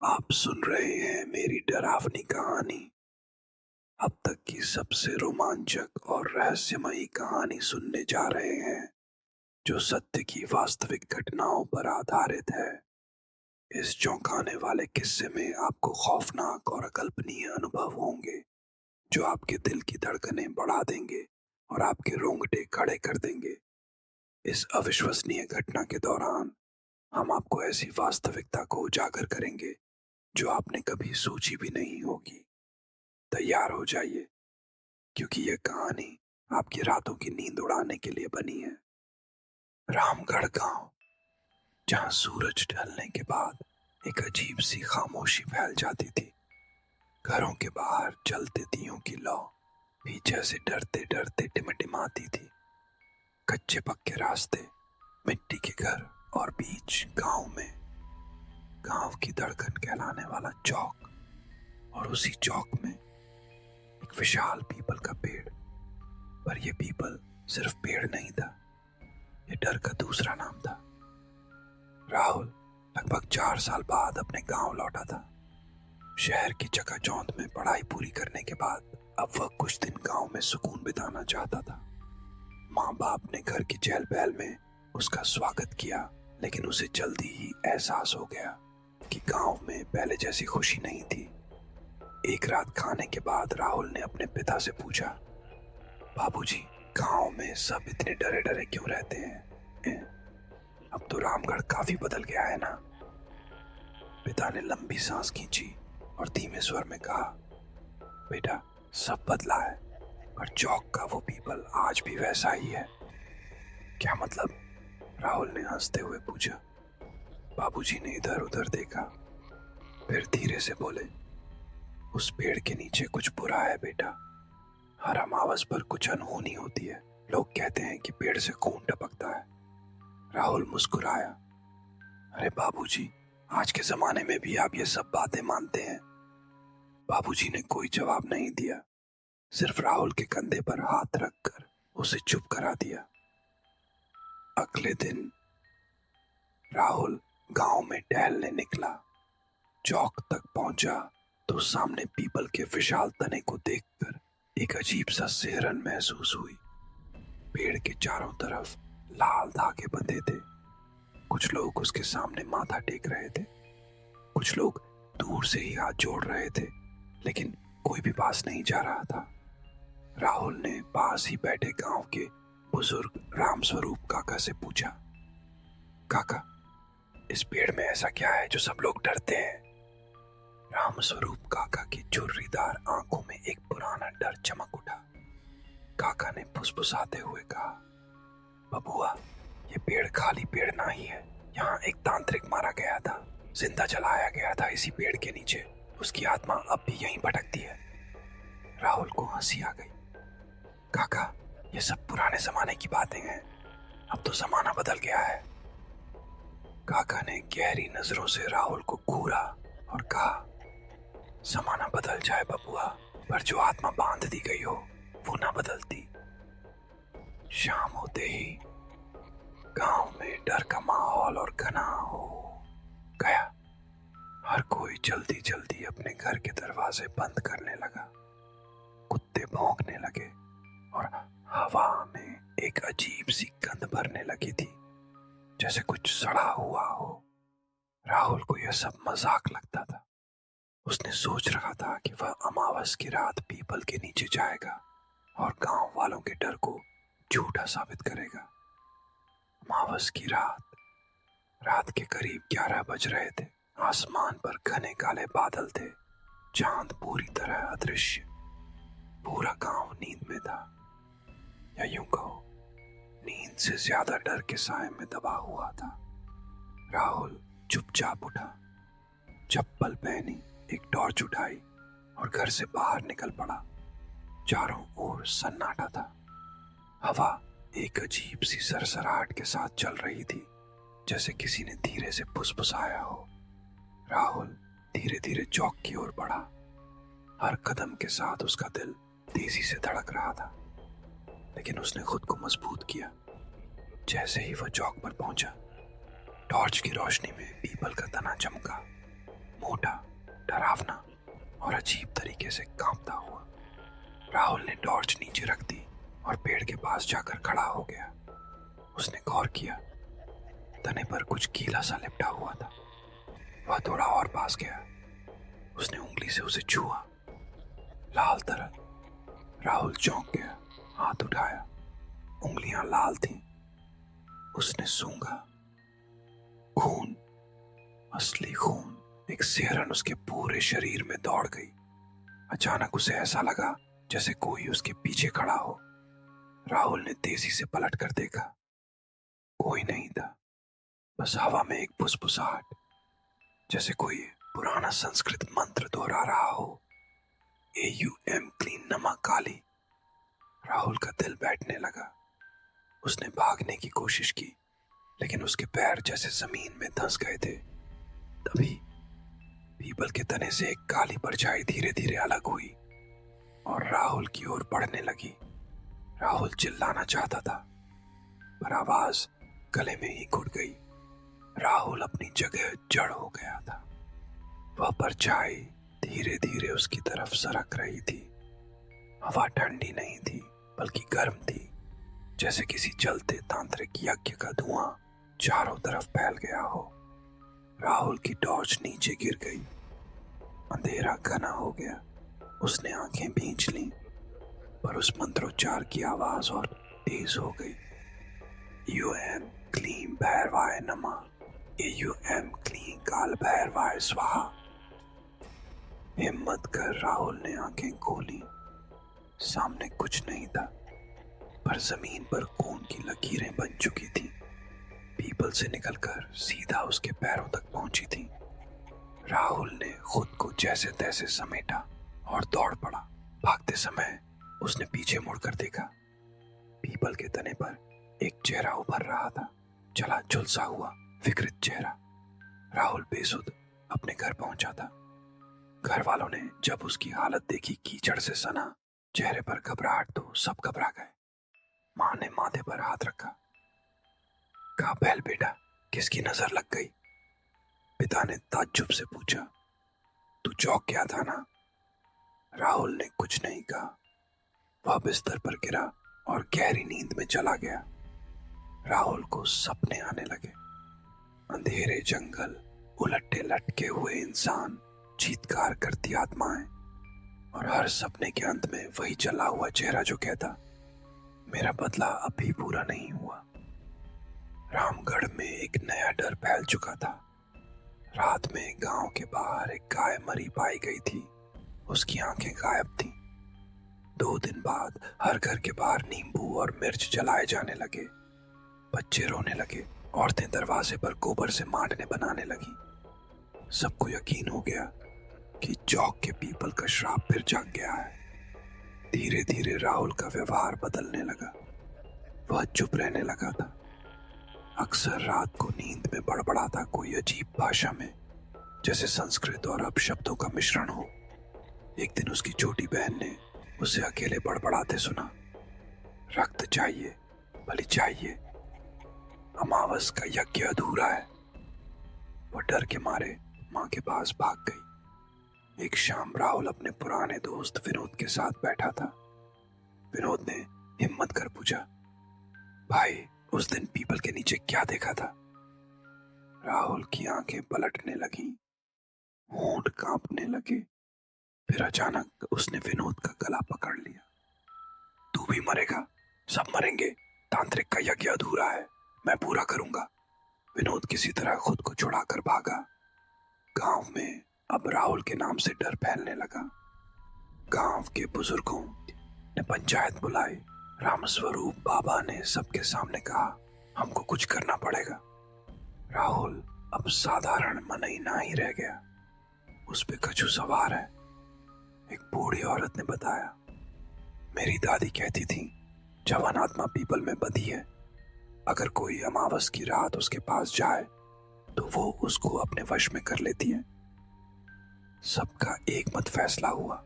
आप सुन रहे हैं मेरी डरावनी कहानी। अब तक की सबसे रोमांचक और रहस्यमयी कहानी सुनने जा रहे हैं, जो सत्य की वास्तविक घटनाओं पर आधारित है। इस चौंकाने वाले किस्से में आपको खौफनाक और अकल्पनीय अनुभव होंगे, जो आपके दिल की धड़कनें बढ़ा देंगे और आपके रोंगटे खड़े कर देंगे। इस अविश्वसनीय घटना के दौरान हम आपको ऐसी वास्तविकता को उजागर करेंगे जो आपने कभी सोची भी नहीं होगी। तैयार हो जाइए, क्योंकि यह कहानी आपकी रातों की नींद उड़ाने के लिए बनी है। रामगढ़ गांव, जहां सूरज ढलने के बाद एक अजीब सी खामोशी फैल जाती थी। घरों के बाहर जलते दियों की लौ भी जैसे डरते डरते टिमटिमाती थी। कच्चे पक्के रास्ते, मिट्टी के घर और बीच गांव की धड़कन कहलाने वाला चौक, और उसी चौक में एक विशाल पीपल का पेड़। पर यह पीपल सिर्फ पेड़ नहीं था, यह डर का दूसरा नाम था। राहुल लगभग 4 साल बाद अपने गांव लौटा था। शहर की चकाचौंध में पढ़ाई पूरी करने के बाद अब वह कुछ दिन गांव में सुकून बिताना चाहता था। माँ बाप ने घर की चहल पहल में उसका स्वागत किया, लेकिन उसे जल्दी ही एहसास हो गया कि गांव में पहले जैसी खुशी नहीं थी। एक रात खाने के बाद राहुल ने अपने पिता से पूछा, बाबूजी, गांव में सब इतने डरे डरे क्यों रहते हैं? अब तो रामगढ़ काफी बदल गया है ना? पिता ने लंबी सांस खींची और धीमे स्वर में कहा, बेटा, सब बदला है, पर चौक का वो पीपल आज भी वैसा ही है। क्या मतलब? राहुल ने हंसते हुए पूछा। बाबूजी ने इधर उधर देखा, फिर धीरे से बोले, उस पेड़ के नीचे कुछ बुरा है बेटा। हर अमावस पर कुछ अनहोनी होती है। लोग कहते हैं कि पेड़ से खून टपकता है। राहुल मुस्कुराया। अरे बाबूजी, आज के जमाने में भी आप ये सब बातें मानते हैं? बाबूजी ने कोई जवाब नहीं दिया, सिर्फ राहुल के कंधे पर हाथ रखकर उसे चुप करा दिया। अगले दिन राहुल गांव में टहलने निकला। चौक तक पहुंचा तो सामने पीपल के विशाल तने को देखकर एक अजीब सा सिहरन महसूस हुई। पेड़ के चारों तरफ लाल धागे बंधे थे। कुछ लोग उसके सामने माथा टेक रहे थे, कुछ लोग दूर से ही हाथ जोड़ रहे थे, लेकिन कोई भी पास नहीं जा रहा था। राहुल ने पास ही बैठे गांव के बुजुर्ग रामस्वरूप काका से पूछा, काका, इस पेड़ में ऐसा क्या है जो सब लोग डरते हैं? रामस्वरूप काका की झुर्रीदार आंखों में एक पुराना डर चमक उठा। काका ने फुसफुसाते हुए कहा, बबुआ, ये पेड़ खाली पेड़ नहीं है। यहाँ एक तांत्रिक मारा गया था, जिंदा जलाया गया था इसी पेड़ के नीचे। उसकी आत्मा अब भी यहीं भटकती है। राहुल को हंसी आ गई। काका, ये सब पुराने जमाने की बातें हैं। अब तो जमाना बदल गया है। काका ने गहरी नजरों से राहुल को घूरा और कहा, जमाना बदल जाए बबुआ, पर जो आत्मा बांध दी गई हो वो ना बदलती। शाम होते ही गांव में डर का माहौल और घना हो गया। हर कोई जल्दी जल्दी अपने घर के दरवाजे बंद करने लगा। कुत्ते भौंकने लगे और हवा में एक अजीब सी गंध भरने लगी थी, जैसे कुछ सड़ा हुआ हो। राहुल को यह सब मजाक लगता था। उसने सोच रखा था कि वह अमावस की रात पीपल के नीचे जाएगा और गांव वालों के डर को झूठा साबित करेगा। अमावस की रात के करीब 11 बज रहे थे। आसमान पर घने काले बादल थे, चांद पूरी तरह अदृश्य। पूरा गांव नींद में था, या यूं कहो, नींद से ज्यादा डर के साए में दबा हुआ था। राहुल चुपचाप उठा, चप्पल पहनी, एक टॉर्च उठाई और घर से बाहर निकल पड़ा। चारों ओर सन्नाटा था। हवा एक अजीब सी सरसराहट के साथ चल रही थी, जैसे किसी ने धीरे से फुसफुसाया हो। राहुल धीरे धीरे चौक की ओर बढ़ा। हर कदम के साथ उसका दिल तेजी से धड़क रहा था, लेकिन उसने खुद को मजबूत किया। जैसे ही वह चौक पर पहुंचा, टॉर्च की रोशनी में पीपल का तना चमका, मोटा डरावना और अजीब तरीके से कांपता हुआ। राहुल ने टॉर्च नीचे रख दी और पेड़ के पास जाकर खड़ा हो गया। उसने गौर किया, तने पर कुछ गीला सा लिपटा हुआ था। वह थोड़ा और पास गया। उसने उंगली से उसे छुआ। लाल तरल। राहुल चौंक गया, हाथ उठाया। उंगलियां लाल थीं। उसने सूंघा। खून, असली खून। एक सिहरन उसके पूरे शरीर में दौड़ गई। अचानक उसे ऐसा लगा जैसे कोई उसके पीछे खड़ा हो। राहुल ने तेजी से पलट कर देखा। कोई नहीं था, बस हवा में एक फुसफुसाहट, जैसे कोई पुराना संस्कृत मंत्र दोहरा रहा हो। AUM क्लीन नमा काली। राहुल का दिल बैठने लगा। उसने भागने की कोशिश की, लेकिन उसके पैर जैसे जमीन में धंस गए थे। तभी पीपल के तने से एक काली परछाई धीरे धीरे अलग हुई और राहुल की ओर बढ़ने लगी। राहुल चिल्लाना चाहता था, पर आवाज गले में ही घुट गई। राहुल अपनी जगह जड़ हो गया था। वह परछाई धीरे धीरे उसकी तरफ सरक रही थी। हवा ठंडी नहीं थी, बल्कि गर्म थी, जैसे किसी जलते तांत्रिक यज्ञ का धुआं चारों तरफ फैल गया हो। राहुल की टॉर्च नीचे गिर गई। अंधेरा घना हो गया। उसने आंखें भींच लीं, पर उस मंत्रोच्चार की आवाज और तेज हो गई। AUM क्लीं भैरवाय नमः। AUM क्लीं काल भैरवाय स्वाहा। हिम्मत कर राहुल ने आंखें खोली। सामने कुछ नहीं था, पर जमीन पर खून की लकीरें बन चुकी थी। पीपल से निकलकर सीधा उसके पैरों तक पहुंची थी। राहुल ने खुद को जैसे तैसे समेटा और दौड़ पड़ा। भागते समय उसने पीछे मुड़कर देखा। पीपल के तने पर एक चेहरा उभर रहा था, जला झुलसा हुआ विकृत चेहरा। राहुल बेसुध अपने घर पहुंचा था। घर वालों ने जब उसकी हालत देखी, कीचड़ से सना चेहरे पर घबराहट, तो सब घबरा गए। मां ने माथे पर हाथ रखा। कहा, बैल बेटा, किसकी नजर लग गई? पिता ने ताज्जुब से पूछा। तू चौंक गया था ना? राहुल ने कुछ नहीं कहा। वह बिस्तर पर गिरा और गहरी नींद में चला गया। राहुल को सपने आने लगे। अंधेरे जंगल, उलटे लटके हुए इंसान, चीत्कार करती आत्माएं, और हर सपने के अंत में वही जला हुआ चेहरा जो कहता, मेरा बदला अभी पूरा नहीं हुआ। रामगढ़ में एक नया डर फैल चुका था। रात में गांव के बाहर एक गाय मरी पाई गई थी। उसकी आंखें गायब थीं। 2 दिन बाद हर घर के बाहर नींबू और मिर्च जलाए जाने लगे। बच्चे रोने लगे। औरतें दरवाजे पर गोबर से मांडने बनाने लगी। सबको यकीन हो गया कि चौक के पीपल का श्राप फिर जाग गया है। धीरे धीरे राहुल का व्यवहार बदलने लगा। वह चुप रहने लगा था। अक्सर रात को नींद में बड़बड़ाता कोई अजीब भाषा में, जैसे संस्कृत और अपशब्दों का मिश्रण हो। एक दिन उसकी छोटी बहन ने उसे अकेले बड़बड़ाते सुना। रक्त चाहिए, बलि चाहिए, अमावस का यज्ञ अधूरा है। वह डर के मारे मां के पास भाग गई। एक शाम राहुल अपने पुराने दोस्त विनोद के साथ बैठा था। विनोद ने हिम्मत कर पूछा, भाई, उस दिन पीपल के नीचे क्या देखा था? राहुल की आंखें पलटने लगी, होंठ कांपने लगे। फिर अचानक उसने विनोद का गला पकड़ लिया। तू भी मरेगा, सब मरेंगे। तांत्रिक का यज्ञ अधूरा है, मैं पूरा करूंगा। विनोद किसी तरह खुद को छुड़ाकर भागा। गांव में अब राहुल के नाम से डर फैलने लगा। गांव के बुजुर्गों ने पंचायत बुलाई। रामस्वरूप बाबा ने सबके सामने कहा, हमको कुछ करना पड़ेगा। राहुल अब साधारण मनई ना ही रह गया। उस पे कछु सवार है। एक बूढ़ी औरत ने बताया, मेरी दादी कहती थी, जवान आत्मा पीपल में बंधी है। अगर कोई अमावस की रात उसके पास जाए तो वो उसको अपने वश में कर लेती है। सबका एक मत फैसला हुआ,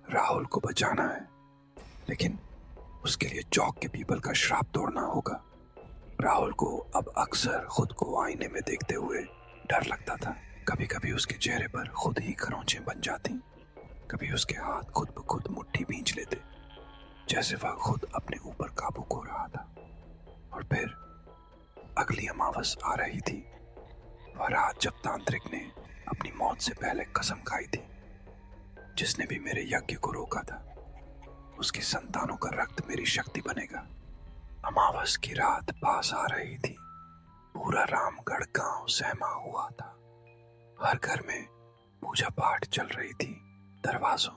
राहुल को बचाना है, लेकिन उसके लिए चौक के पीपल का श्राप तोड़ना होगा। राहुल को अब अक्सर खुद को आईने में देखते हुए डर लगता था। कभी कभी उसके चेहरे पर खुद ही खरोंचें बन जाती, कभी उसके हाथ खुद ब खुद मुट्ठी भींच लेते, जैसे वह खुद अपने ऊपर काबू खो रहा था। और फिर अगली अमावस आ रही थी, वह रात जब तांत्रिक ने अपनी मौत से पहले कसम खाई थी। जिसने भी मेरे यज्ञ को रोका था, उसकी संतानों का रक्त मेरी शक्ति बनेगा। अमावस की रात पास आ रही थी। पूरा रामगढ़ गांव सहमा हुआ था। हर घर में पूजा पाठ चल रही थी। दरवाजों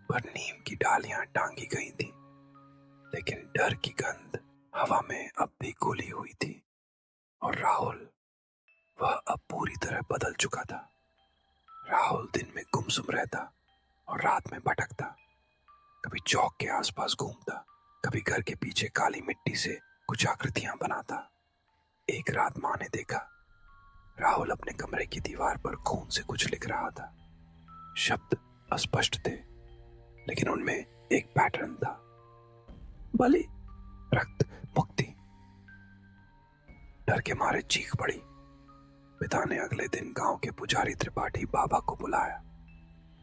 पर नीम की डालियां टांगी गई थी, लेकिन डर की गंध हवा में अब भी घुली हुई थी। और राहुल, वह अब पूरी तरह बदल चुका था। राहुल दिन में गुमसुम रहता और रात में भटकता। कभी चौक के आसपास घूमता, कभी घर के पीछे काली मिट्टी से कुछ आकृतियां बनाता। एक रात मां ने देखा, राहुल अपने कमरे की दीवार पर खून से कुछ लिख रहा था। शब्द अस्पष्ट थे, लेकिन उनमें एक पैटर्न था। बलि, रक्त, मुक्ति। डर के मारे चीख पड़ी। पिता ने अगले दिन गांव के पुजारी त्रिपाठी बाबा को बुलाया।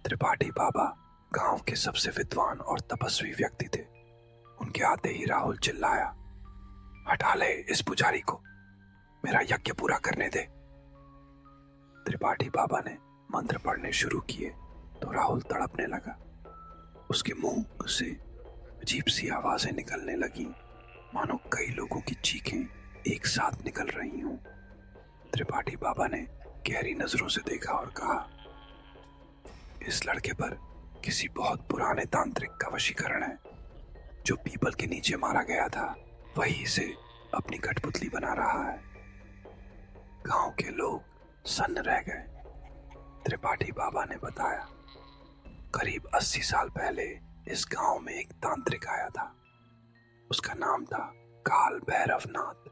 त्रिपाठी बाबा गांव के सबसे विद्वान और तपस्वी व्यक्ति थे। उनके आते ही राहुल चिल्लाया, हटा ले इस पुजारी को, मेरा यज्ञ पूरा करने दे। त्रिपाठी बाबा ने मंत्र पढ़ने शुरू किए तो राहुल तड़पने लगा। उसके मुंह से अजीब सी आवाजें निकलने लगी, मानो कई लोगों की चीखें एक साथ निकल रही हों। त्रिपाठी बाबा ने गहरी नजरों से देखा और कहा, इस लड़के पर किसी बहुत पुराने तांत्रिक का वशीकरण है। जो पीपल के नीचे मारा गया था, वही इसे अपनी कठपुतली बना रहा है। गांव के लोग सन्न रह गए। त्रिपाठी बाबा ने बताया, करीब 80 साल पहले इस गांव में एक तांत्रिक आया था। उसका नाम था काल भैरवनाथ।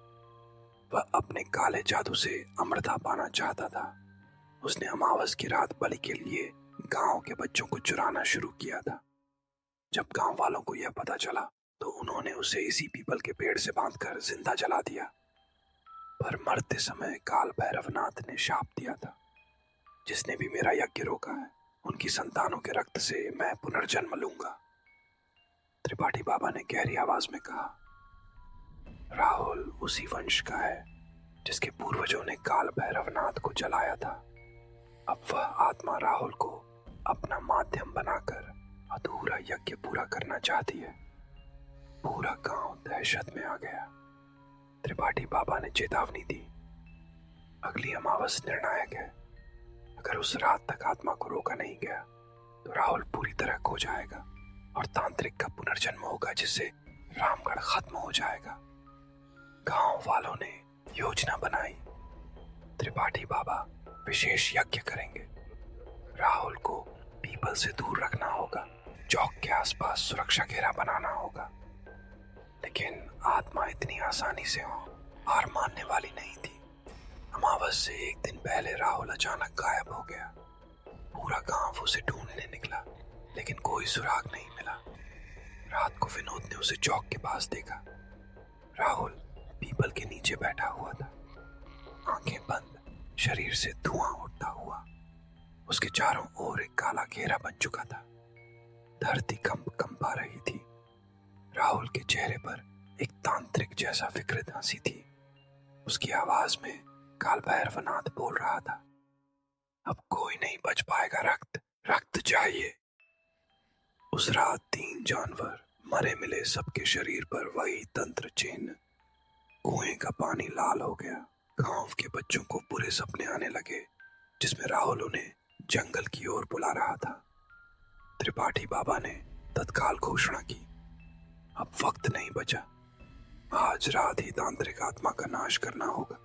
वह अपने काले जादू से अमरता पाना चाहता था। उसने अमावस की रात बलि के लिए गांव के बच्चों को चुराना शुरू किया था। जब गांव वालों को यह पता चला तो उन्होंने उसे इसी पीपल के पेड़ से बांधकर जिंदा जला दिया। पर मरते समय काल भैरवनाथ ने शाप दिया था, जिसने भी मेरा यज्ञ रोका है, उनकी संतानों के रक्त से मैं पुनर्जन्म लूंगा। त्रिपाठी बाबा ने गहरी आवाज में कहा, राहुल उसी वंश का है जिसके पूर्वजों ने काल भैरवनाथ को जलाया था। अब वह आत्मा राहुल को अपना माध्यम बनाकर अधूरा यज्ञ पूरा करना चाहती है। पूरा गांव दहशत में आ गया। त्रिपाठी बाबा ने चेतावनी दी, अगली अमावस निर्णायक है। अगर उस रात तक आत्मा को रोका नहीं गया तो राहुल पूरी तरह खो जाएगा और तांत्रिक का पुनर्जन्म होगा, जिससे रामगढ़ खत्म हो जाएगा। गांव वालों ने योजना बनाई। त्रिपाठी बाबा विशेष यज्ञ करेंगे। राहुल को पीपल से दूर रखना होगा। चौक के आसपास सुरक्षा घेरा बनाना होगा। लेकिन आत्मा इतनी आसानी से हार मानने वाली नहीं थी। अमावस से एक दिन पहले राहुल अचानक गायब हो गया। पूरा गांव उसे ढूंढने निकला, लेकिन कोई सुराग नहीं मिला। रात को विनोद ने उसे चौक के पास देखा। राहुल पीपल के नीचे बैठा हुआ था, आंखें बंद, शरीर से धुआं उठता हुआ। उसके चारों ओर एक काला घेरा बन चुका था। धरती कंपा रही थी। राहुल के चेहरे पर एक तांत्रिक जैसा विकृत हंसी थी। उसकी आवाज में काल भैरवनाथ बोल रहा था, अब कोई नहीं बच पाएगा, रक्त रक्त चाहिए। उस रात 3 जानवर मरे मिले सबके शरीर पर वही तंत्र चिन्ह। कुएं का पानी लाल हो गया। गांव के बच्चों को बुरे सपने आने लगे, जिसमें राहुल उन्हें जंगल की ओर बुला रहा था। त्रिपाठी बाबा ने तत्काल घोषणा की, अब वक्त नहीं बचा। आज रात ही तांत्रिक आत्मा का नाश करना होगा।